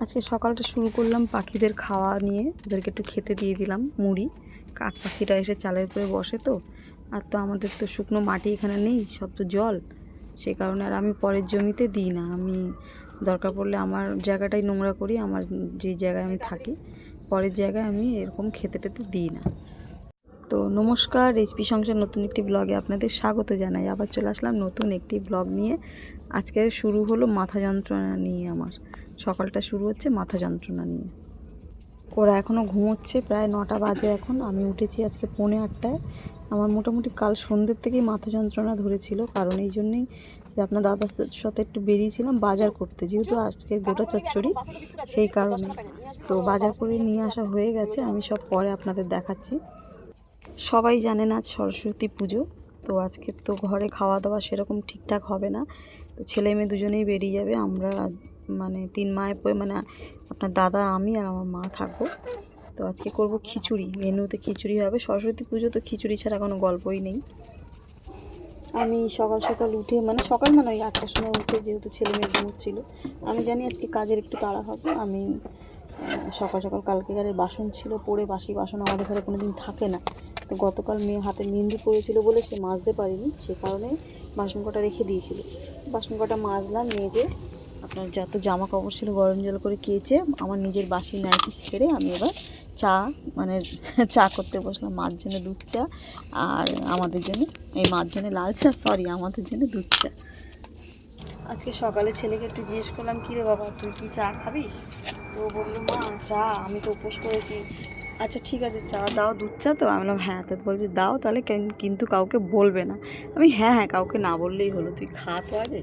আজকে সকালটা শুরু করলাম পাখিদের খাওয়া নিয়ে। ওদেরকে একটু খেতে দিয়ে দিলাম মুড়ি। কাক পাখিরা এসে চালের উপরে বসে তো, আর তো আমাদের তো শুকনো মাটি এখানে নেই, সব তো জল। সেই কারণে আর আমি পরের জমিতে দিই না। আমি দরকার পড়লে আমার জায়গাটাই নোংরা করি, আমার যে জায়গায় আমি থাকি পরের জায়গায় আমি এরকম খেতে টেতে দিই না। তো নমস্কার, রেসিপি সংসার নতুন একটি ব্লগে আপনাদের স্বাগত জানাই। আবার চলে আসলাম নতুন একটি ব্লগ নিয়ে। আজকের শুরু হলো মাথা যন্ত্রণা নিয়ে। আমার সকালটা শুরু হচ্ছে মাথা যন্ত্রণা নিয়ে। ওরা এখনও ঘুমোচ্ছে, প্রায় 9টা বাজে এখন। আমি উঠেছি আজকে 8:45। আমার মোটামুটি কাল সন্ধ্যের থেকেই মাথা যন্ত্রণা ধরেছিল, কারণ এই জন্যেই যে আপনার দাদার সাথে একটু বেরিয়েছিলাম বাজার করতে, যেহেতু আজকে গোটা চচ্চড়ি, সেই কারণে। তো বাজার করে নিয়ে আসা হয়ে গেছে, আমি সব পরে আপনাদের দেখাচ্ছি। সবাই জানেন আজ সরস্বতী পুজো। তো আজকে তো ঘরে খাওয়া দাওয়া সেরকম ঠিকঠাক হবে না। তো ছেলে মেয়ে দুজনেই বেরিয়ে যাবে। আমরা মানে 3 মায়ের মানে আপনার দাদা, আমি আর আমার মা থাকবো। তো আজকে করব খিচুড়ি, মেনুতে খিচুড়ি হবে। সরস্বতী পুজো তো খিচুড়ি ছাড়া কোনো গল্পই নেই। আমি সকাল সকাল উঠে, মানে সকাল মানে ওই 8টার সময় উঠে, যেহেতু ছেলে মেয়ে ঘুমোচ্ছিল, আমি জানি আজকে কাজের একটু তাড়া হবে। আমি সকাল সকাল কালকেকারের বাসন ছিল পড়ে, বাসি বাসন আমাদের ঘরে কোনো দিন থাকে না। তো গতকাল মেয়ে হাতে মেহেন্দি পড়েছিল বলে সে মাজতে পারিনি, সে কারণে বাসন কটা রেখে দিয়েছিল। বাসন কটা মাজলাম, মেজে আপনার যত জামা কাপড় ছিল গরম জল করে কেচে আমার নিজের বাসি নাইটি ছেড়ে আমি এবার চা মানে চা করতে বসলাম। মার জন্য দুধ চা, আর আমাদের জন্য এই মার জন্য লাল চা, সরি আমাদের জন্য দুধ চা। আজকে সকালে ছেলেকে একটু জিজ্ঞেস করলাম, কী রে বাবা তুই কি চা খাবি? তো বললো, মা চা, আমি তো উপোস করেছি। আচ্ছা ঠিক আছে, চা দাও, দুধ চা। তো আমি বললাম হ্যাঁ। তো বলছি দাও তাহলে, কিন্তু কাউকে বলবে না। আমি হ্যাঁ হ্যাঁ, কাউকে না বললেই হলো, তুই খা তো আগে।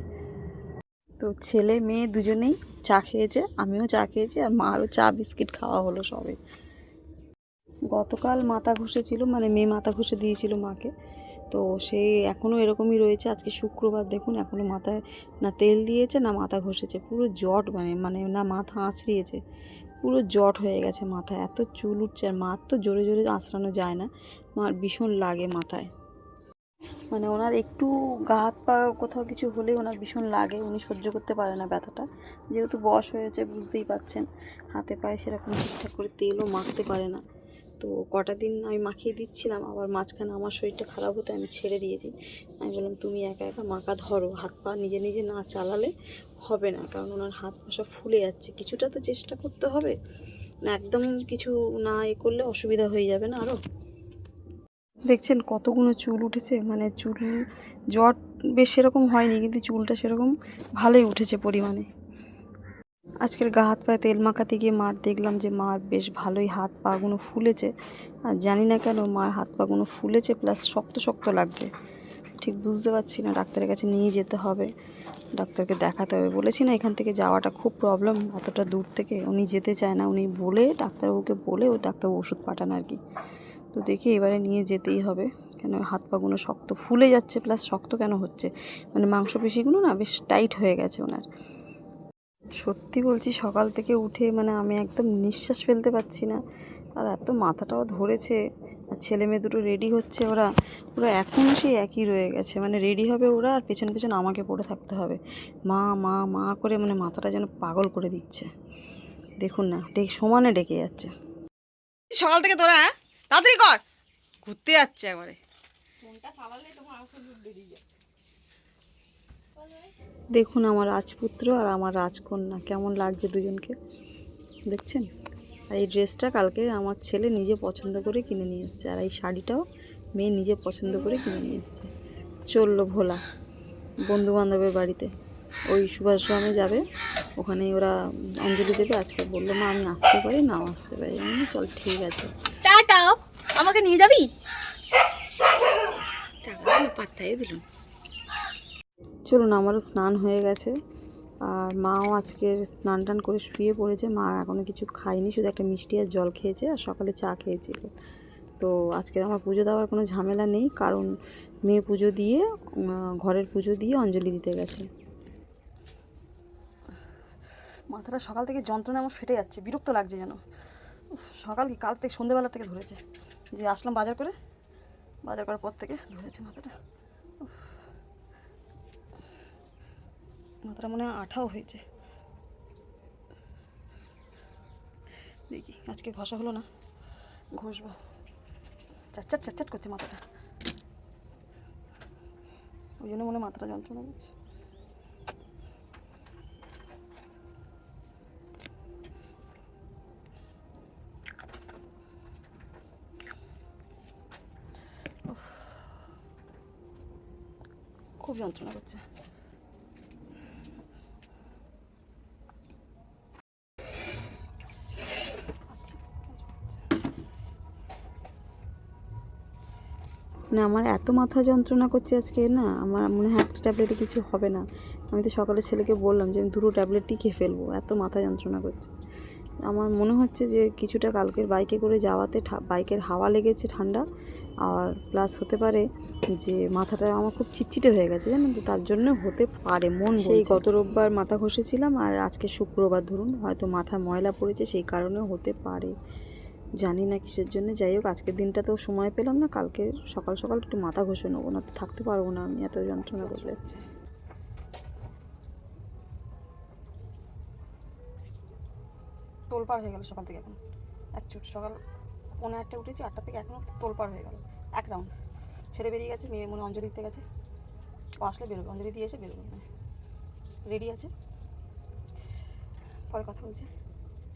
তো ছেলে মেয়ে দুজনেই চা খেয়েছে, আমিও চা খেয়েছি, আর মারও চা বিস্কিট খাওয়া হলো সবে। গতকাল মাথা ঘষেছিল, মানে মেয়ে মাথা ঘষে দিয়েছিল মাকে। তো সে এখনও এরকমই রয়েছে। আজকে শুক্রবার, দেখুন এখনও মাথায় না তেল দিয়েছে না মাথা ঘষেছে। পুরো জট, মানে না মাথা আঁচড়িয়েছে, পুরো জট হয়ে গেছে মাথায়। এত চুল উঠছে, আর মার তো জোরে জোরে আঁচড়ানো যায় না, মার ভীষণ লাগে মাথায়। মানে ওনার একটু গা হাত পা কোথাও কিছু হলে ওনার ভীষণ লাগে, উনি সহ্য করতে পারে না ব্যথাটা। যেহেতু বয়স হয়েছে বুঝতেই পাচ্ছেন, হাতে পায়ে সেরকম ঠিকঠাক করে তেলও মাখতে পারে না। তো কটা দিন আমি মাখিয়ে দিচ্ছিলাম, আবার মাঝখানে আমার শরীরটা খারাপ হতে আমি ছেড়ে দিয়েছি। আমি বললাম তুমি একা একা মাখা ধরো, হাত পা নিজে নিজে না চালালে হবে না, কারণ ওনার হাত পা সব ফুলে যাচ্ছে। কিছুটা তো চেষ্টা করতে হবে না, একদম কিছু না করলে অসুবিধা হয়ে যাবে না আরও। দেখছেন কতগুলো চুল উঠেছে, মানে চুল জট বেশ সেরকম হয়নি, কিন্তু চুলটা সেরকম ভালোই উঠেছে পরিমাণে। আজকের গা হাত পায়ে তেল মাখাতে গিয়ে মার দেখলাম যে মার বেশ ভালোই হাত পাগুলো ফুলেছে। আর জানি না কেন মার হাত পাগুলো ফুলেছে, প্লাস শক্ত শক্ত লাগছে। ঠিক বুঝতে পারছি না, ডাক্তারের কাছে নিয়ে যেতে হবে, ডাক্তারকে দেখাতে হবে। বলেছি না এখান থেকে যাওয়াটা খুব প্রবলেম, এতটা দূর থেকে উনি যেতে চায় না। উনি বলে ডাক্তারবাবুকে বলে ওই ডাক্তারবাবু ওষুধ পাঠান আর কি। তো দেখি এবারে নিয়ে যেতেই হবে, কেন হাত পাগুলো শক্ত ফুলে যাচ্ছে, প্লাস শক্ত কেন হচ্ছে, মানে মাংসপেশিগুলো না বেশ টাইট হয়ে গেছে ওনার। সত্যি বলছি, সকাল থেকে উঠে মানে আমি একদম নিঃশ্বাস ফেলতে পারছি না, আর এত মাথাটাও ধরেছে। আর ছেলে মেয়ে দুটো রেডি হচ্ছে, ওরা ওরা এখনও সেই একই রয়ে গেছে, মানে রেডি হবে ওরা, আর পেছন পেছন আমাকে পড়ে থাকতে হবে, মা মা মা করে, মানে মাথাটা যেন পাগল করে দিচ্ছে। দেখুন না, সমানে ডেকে যাচ্ছে সকাল থেকে। তোরা তাড়াতাড়ি কর, ঘুরতে যাচ্ছে একবারে। দেখুন আমার রাজপুত্র আর আমার রাজকন্যা কেমন লাগছে দুজনকে, দেখছেন? আর এই ড্রেসটা কালকে আমার ছেলে নিজে পছন্দ করে কিনে নিয়ে এসছে, আর এই শাড়িটাও মেয়ে নিজে পছন্দ করে কিনে নিয়ে এসছে। চললো ভোলা বন্ধুবান্ধবের বাড়িতে, ওই সুভাষগ্রামে যাবে, ওখানেই ওরা অঞ্জলি দেবে। আজকে বললো মা আমি আসতে পারি, নাও আসতে পারি। আমি চল ঠিক আছে, টাটা, আমাকে নিয়ে যাবি? পাত্তাই দিলাম। চলুন, আমারও স্নান হয়ে গেছে, আর মাও আজকের স্নান টান করে শুয়ে পড়েছে। মা এখনও কিছু খায়নি, শুধু একটা মিষ্টি আর জল খেয়েছে, আর সকালে চা খেয়েছিল। তো আজকে আমার পুজো দেওয়ার কোনো ঝামেলা নেই, কারণ মেয়ে পুজো দিয়ে ঘরের পুজো দিয়ে অঞ্জলি দিতে গেছে। মাথাটা সকাল থেকে যন্ত্রণা আমার ফেটে যাচ্ছে, বিরক্ত লাগছে যেন। সকাল কি কাল থেকে সন্ধ্যেবেলা থেকে ধরেছে, যে আসলাম বাজার করার পর থেকে ধরেছে মাথাটা। মাথাটা মনে হয় আঠাও হয়েছে। দেখি আজকে ঘষা হলো না, ঘষবো। চাটচাট চাটচাট করছে মাথাটা, ওই জন্য মনে মাথাটা যন্ত্রণা করছে। খুব যন্ত্রণা করছে। না আমার এত মাথা যন্ত্রণা করছে আজকে, না আমার মনে হয় একটা ট্যাবলেটে কিছু হবে না। আমি তো সকালে ছেলেকে বললাম যে আমি দুটো ট্যাবলেটই খেয়ে ফেলবো, এত মাথা যন্ত্রণা করছে। আমার মনে হচ্ছে যে কিছুটা কালকের বাইকে করে যাওয়াতে বাইকের হাওয়া লেগেছে ঠান্ডা, আর প্লাস হতে পারে যে মাথাটা আমার খুব চিটচিটে হয়ে গেছে জানেন তো, তার জন্য হতে পারে মন বলছে। সেই গত রোববার মাথা ঘষেছিলাম আর আজকে শুক্রবার, ধরুন হয়তো মাথায় ময়লা পড়েছে, সেই কারণেও হতে পারে, জানি না কিসের জন্য। যাই হোক আজকের দিনটা তো সময় পেলাম না, কালকে সকাল সকাল একটু মাথা ঘষে নেবো, না তো থাকতে পারবো না আমি এত যন্ত্রণা করলে। তোলপাড় হয়ে গেল সকাল থেকে, এখন এক চুট সকাল 9:30 উঠেছি, 8টা থেকে এখনও তোলপাড় হয়ে গেল এক রাউন্ড। ছেলে বেরিয়ে গেছে, মেয়ে মনে অঞ্জলি দিতে গেছে, ও আসলে বেরোবে, অঞ্জলি দিয়ে এসে বেরোবে, মানে রেডি আছে, পরে কথা বলছে।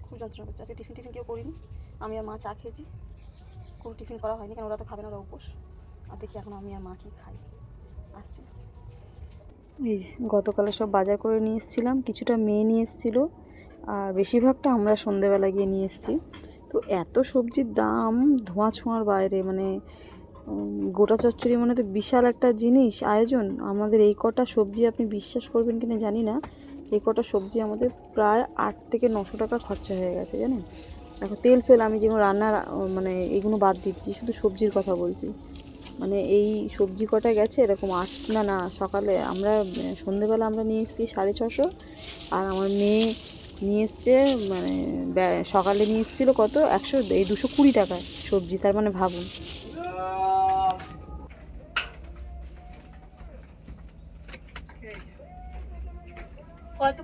খুব যন্ত্রণা করছে। আজকে টিফিন কেউ করিনি, আমি আর মা চা খেয়েছি, কোনো টিফিন করা হয়নি, কারণ ওরা তো খাবে না, ওরা উপোস। আর দেখি এখন আমি আর মা কি খাই। আসছি। এই যে গতকালে সব বাজার করে নিয়ে এসেছিলাম, কিছুটা মেয়ে নিয়ে এসেছিলো, আর বেশিরভাগটা আমরা সন্ধেবেলা গিয়ে নিয়ে এসেছি। তো এত সবজির দাম ধোঁয়া ছোঁয়ার বাইরে, মানে গোটা চচ্চড়ি মানে তো বিশাল একটা জিনিস আয়োজন। আমাদের এই কটা সবজি আপনি বিশ্বাস করবেন কিনা জানি না, এই কটা সবজি আমাদের প্রায় 8 থেকে 900 টাকা খরচা হয়ে গেছে জানেন। দেখো তেল ফেল আমি যেগুলো রান্নার মানে এইগুলো বাদ দিচ্ছি, শুধু সবজির কথা বলছি। মানে এই সবজি কটা গেছে এরকম 8 না সকালে আমরা সন্ধেবেলা আমরা নিয়ে এসেছি 650, আর আমার মেয়ে নিয়ে এসছে মানে সকালে নিয়ে এসেছিলো কত 220 টাকায় সবজি, তার মানে ভাবুন।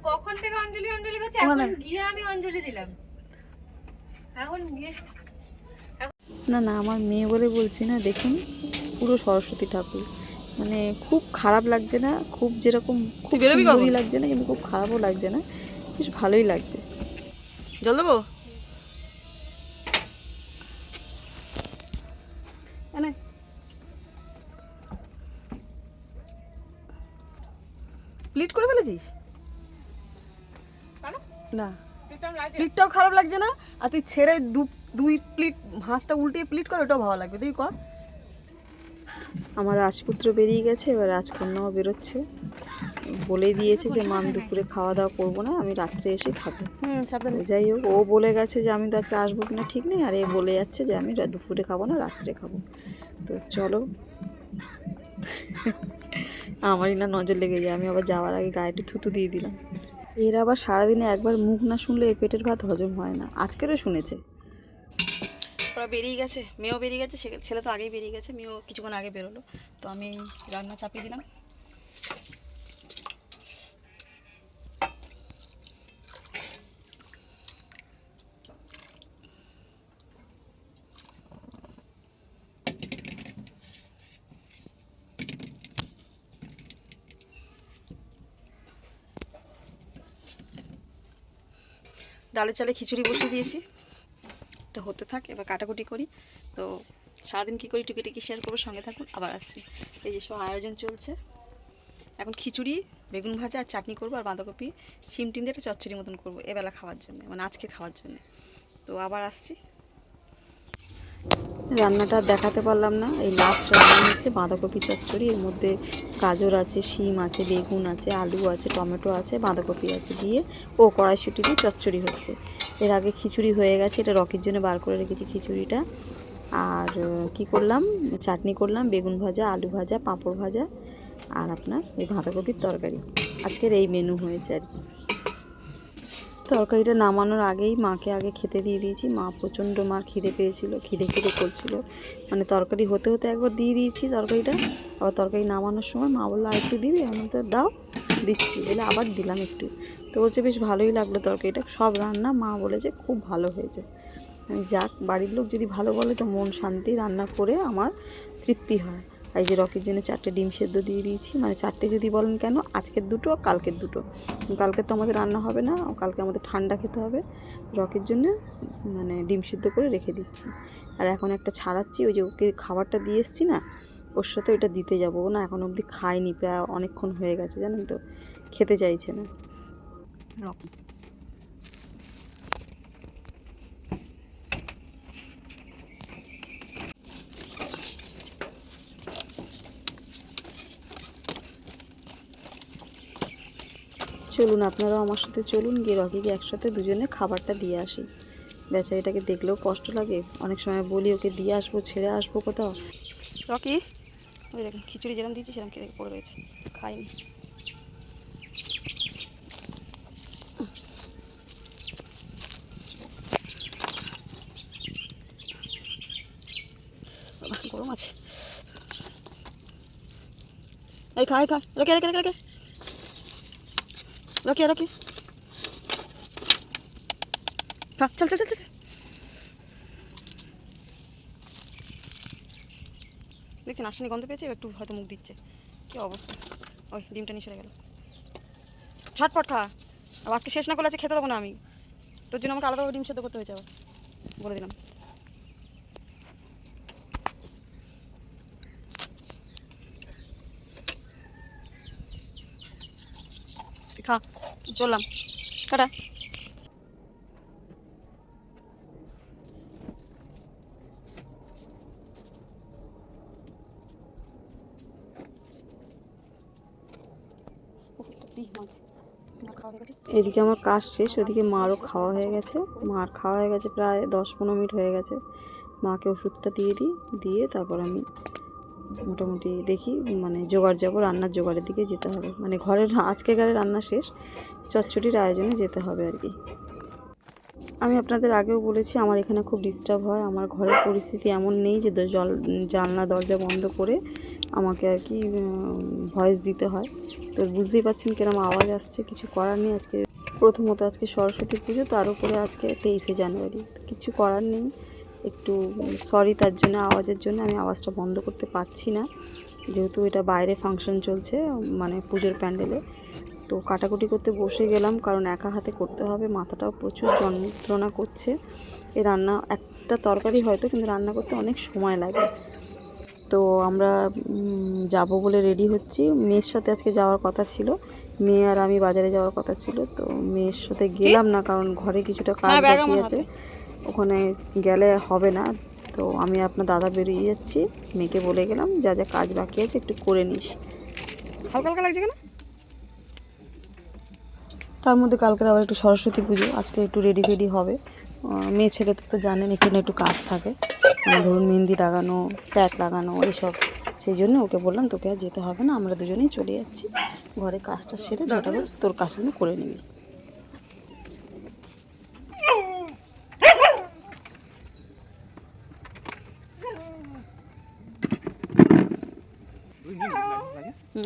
কখন থেকে অঞ্জলি করছে, এখন গিয়ে আমি অঞ্জলি দিলাম, এখন গিয়ে না আমার মেয়ে বলে বলছি না, দেখুন পুরো সরস্বতী ঠাকুর, মানে খুব খারাপ লাগছে না, খুব যেরকম খুব সুন্দরই লাগছে না, কিন্তু খুব খারাপও লাগছে না, বেশ ভালোই লাগছে। জল দেবো প্লিট করে ফেলেছিস না, প্লিটটাও খারাপ লাগছে না, আর তুই ছেড়ে দুই প্লিট ভাঁজটা উল্টিয়ে প্লিট কর, ওটাও ভালো লাগবে, তুই কর। আমার রাজপুত্র বেরিয়ে গেছে, এবার রাজকন্যাও বেরোচ্ছে, বলে দিয়েছে যে মা আমি দুপুরে খাওয়া দাওয়া করবো না, আমি রাত্রে এসে খাবো। যাই হোক ও বলে গেছে যে আমি তো আজকে আসবো কিনা ঠিক নেই, আর এ বলে যাচ্ছে যে আমি দুপুরে খাবো না রাত্রে খাবো। তো চলো আমারই না নজর লেগে যায়, আমি আবার যাওয়ার আগে গায়ে একটু থুতু দিয়ে দিলাম। এর আবার সারাদিনে একবার মুখ না শুনলে এর পেটের ভাত হজম হয় না, আজকেরও শুনেছে। ওরা বেরিয়ে গেছে, মেয়েও বেরিয়ে গেছে, ছেলে তো আগেই বেরিয়ে গেছে, মেয়েও কিছুক্ষণ আগে বেরোলো। তো আমি রান্না চাপিয়ে দিলাম। ডালের চালে খিচুড়ি বসিয়ে দিয়েছি, এটা হতে থাক, এবার কাটাকুটি করি। তো সারাদিন কী করি টুকিটাকি শেয়ার করবো, সঙ্গে থাকুন, আবার আসছি। এই যে সব আয়োজন চলছে, এখন খিচুড়ি, বেগুন ভাজা আর চাটনি করবো, আর বাঁধাকপি শিম টিম দিয়ে একটা চচ্চড়ি মতন করবো এবেলা খাওয়ার জন্য, মানে আজকে খাওয়ার জন্য। তো আবার আসছি। রান্নাটা দেখাতে পারলাম না, এই লাস্ট রান্না হচ্ছে বাঁধাকপি চচ্চড়ি, এর মধ্যে গাজর আছে, শিম আছে, বেগুন আছে, আলু আছে, টমেটো আছে, বাঁধাকপি আছে দিয়ে কড়াইশুঁটি দিয়ে চচ্চড়ি হচ্ছে। এর আগে খিচুড়ি হয়ে গেছে, এটা রকির জন্য বার করে রেখেছি খিচুড়িটা। আর কি করলাম, চাটনি করলাম, বেগুন ভাজা, আলু ভাজা, পাঁপড় ভাজা, আর আপনার এই বাঁধাকপির তরকারি। আজকের এই মেনু হয়েছে আর কি। তরকারিটা নামানোর আগেই মাকে আগে খেতে দিয়ে দিয়েছি। মা প্রচণ্ড মার খিদে পেয়েছিল, খিদে করছিল, মানে তরকারি হতে হতে একবার দিয়ে দিয়েছি তরকারিটা, আবার তরকারি নামানোর সময় মা বললো আর একটু দিবি, আমি তো দাও দিচ্ছি বলে আবার দিলাম একটু। তো বলছে বেশ ভালোই লাগলো তরকারিটা, সব রান্না মা বলেছে খুব ভালো হয়েছে। যাক, বাড়ির লোক যদি ভালো বলে তো মন শান্তি, রান্না করে আমার তৃপ্তি হয়। এই যে রকির জন্য 4টে ডিম সেদ্ধ দিয়ে দিয়েছি, মানে 4টে যদি বলেন কেন, আজকের 2টো কালকের 2টো, কালকে তো আমাদের রান্না হবে না, কালকে আমাদের ঠান্ডা খেতে হবে। রকির জন্য মানে ডিম সিদ্ধ করে রেখে দিচ্ছি। আর এখন একটা ছাড়াচ্ছি, ওই যে ওকে খাবারটা দিয়ে এসছি না, ওর সাথে ওইটা দিতে যাবো না, এখন অবধি খায়নি, প্রায় অনেকক্ষণ হয়ে গেছে জানেন তো, খেতে চাইছে না রকি। চলুন আপনারাও আমার সাথে চলুন, গিয়ে রকিকে একসাথে দুজনে খাবারটা দিয়ে আসি। বেচারিটাকে দেখলেও কষ্ট লাগে, অনেক সময় বলি ওকে দিয়ে আসবো, ছেড়ে আসবো কোথাও। রকি ওই দেখুন খিচুড়ি যেরকম দিয়েছি সেরকম কেটে পড়ে রয়েছে, খাইনি। গরম আছে, এই খা খা, Rocky Rocky Rocky Rocky Rocky খা, চল চল চল চল। দেখছেন আসেনি, গন্ধ পেয়েছে, একটু হয়তো মুখ দিচ্ছে, কী অবস্থা। ওই ডিমটা নিয়ে সরে গেল, ঝটপট খা। আর আজকে শেষ না করলে আজকে খেতে দেবো না আমি, তোর জন্য আমাকে আলাদাভাবে ডিম সেদ্ধ করতে হয়েছে, আবার বলে দিলাম। খা, চললাম, টাটা। এদিকে আমার কাজ শেষ, ওদিকে মারও খাওয়া হয়ে গেছে। মার খাওয়া হয়ে গেছে, প্রায় 10-15 মিনিট হয়ে গেছে। মাকে ওষুধটা দিয়ে দিই, দিয়ে তারপর আমি মোটামুটি দেখি মানে জোগাড় যাবো, রান্নার জোগাড়ের দিকে যেতে হবে, মানে ঘরের আজকেকারের রান্না শেষ, চচ্চড়ির আয়োজনে যেতে হবে আর কি। আমি আপনাদের আগেও বলেছি আমার এখানে খুব ডিস্টার্ব হয়, আমার ঘরের পরিস্থিতি এমন নেই যে জানলা দরজা বন্ধ করে আমাকে আর কি ভয়েস দিতে হয়। তো বুঝতেই পারছেন কিরম আওয়াজ আসছে, কিছু করার নেই। আজকে প্রথমত আজকে সরস্বতী পুজো, তার উপরে আজকে 23শে জানুয়ারি, তো কিছু করার নেই। একটু সরি তার জন্য, আওয়াজের জন্য। আমি আওয়াজটা বন্ধ করতে পারছি না, যেহেতু এটা বাইরে ফাংশন চলছে, মানে পুজোর প্যান্ডেলে। তো কাটাকুটি করতে বসে গেলাম, কারণ একা হাতে করতে হবে, মাথাটাও প্রচুর যন্ত্রণা করছে। এই রান্না একটা তরকারি হয়তো, কিন্তু রান্না করতে অনেক সময় লাগে। তো আমরা যাব বলে রেডি হচ্ছি। মেয়ের সাথে আজকে যাওয়ার কথা ছিল, মেয়ে আর আমি বাজারে যাওয়ার কথা ছিল, তো মেয়ের সাথে গেলাম না, কারণ ঘরে কিছুটা কাজ বাকি আছে, ওখানে গেলে হবে না। তো আমি আপনার দাদা বেরিয়ে যাচ্ছি, মেয়েকে বলে গেলাম যা যা কাজ বাকি আছে একটু করে নিস। হালকা হালকা লাগছে কেন? তার মধ্যে কালকে আবার একটু সরস্বতী পুজো, আজকে একটু রেডি ফেডি হবে। মেয়ে ছেলেদের তো জানেন একটু না একটু কাজ থাকে, ধরুন মেহেন্দি লাগানো, প্যাক লাগানো, এইসব। সেই জন্য ওকে বললাম তোকে আর যেতে হবে না, আমরা দুজনেই চলে যাচ্ছি, ঘরে কাজটা সেরে ঝটাফট তোর কাজগুলো করে নিবি।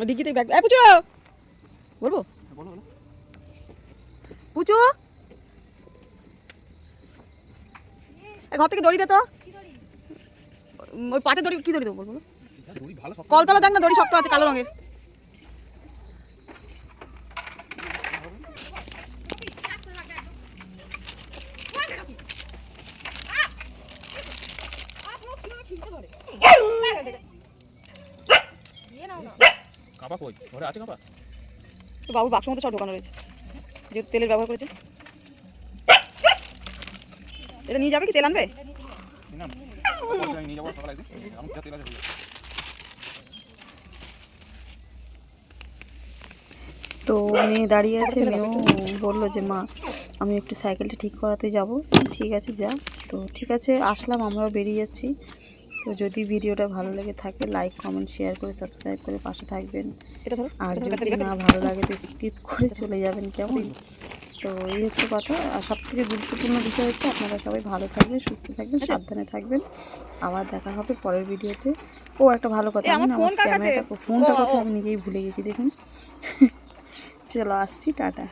ডিগিতে ব্যাগ পুচু বলবো, পুচু ঘর থেকে দড়ি দে তো, ওই পাটে দড়ি, কি দড়ি দেবো বলবো, কলতলা দেখ না, দড়ি শক্ত আছে কালো রঙের। বাবুর বাক্স মধ্যে সব ঢোকানো রয়েছে, যেহেতু তেলের ব্যবহার করেছে। এটা নিয়ে যাবে কি, তেল আনবে? তো মেয়ে দাঁড়িয়ে আছে, মেয়েও বললো যে মা আমি একটু সাইকেলটা ঠিক করাতে যাব। ঠিক আছে যা। তো ঠিক আছে, আসলাম, আমরাও বেরিয়ে যাচ্ছি। তো যদি ভিডিওটা ভালো লেগে থাকে লাইক কমেন্ট শেয়ার করে সাবস্ক্রাইব করে পাশে থাকবেন, আর যদি না ভালো লাগে তো স্কিপ করে চলে যাবেন, কেমন? তো এই হচ্ছে কথা। আর সবথেকে গুরুত্বপূর্ণ বিষয় হচ্ছে আপনারা সবাই ভালো থাকবেন, সুস্থ থাকবেন, সাবধানে থাকবেন। আবার দেখা হবে পরের ভিডিওতে। ও একটা ভালো কথা, আমি না আমার ক্যামেরাটা ফোনটা কোথায় আমি নিজেই ভুলে গেছি দেখুন। চলো আসছি, টাটা।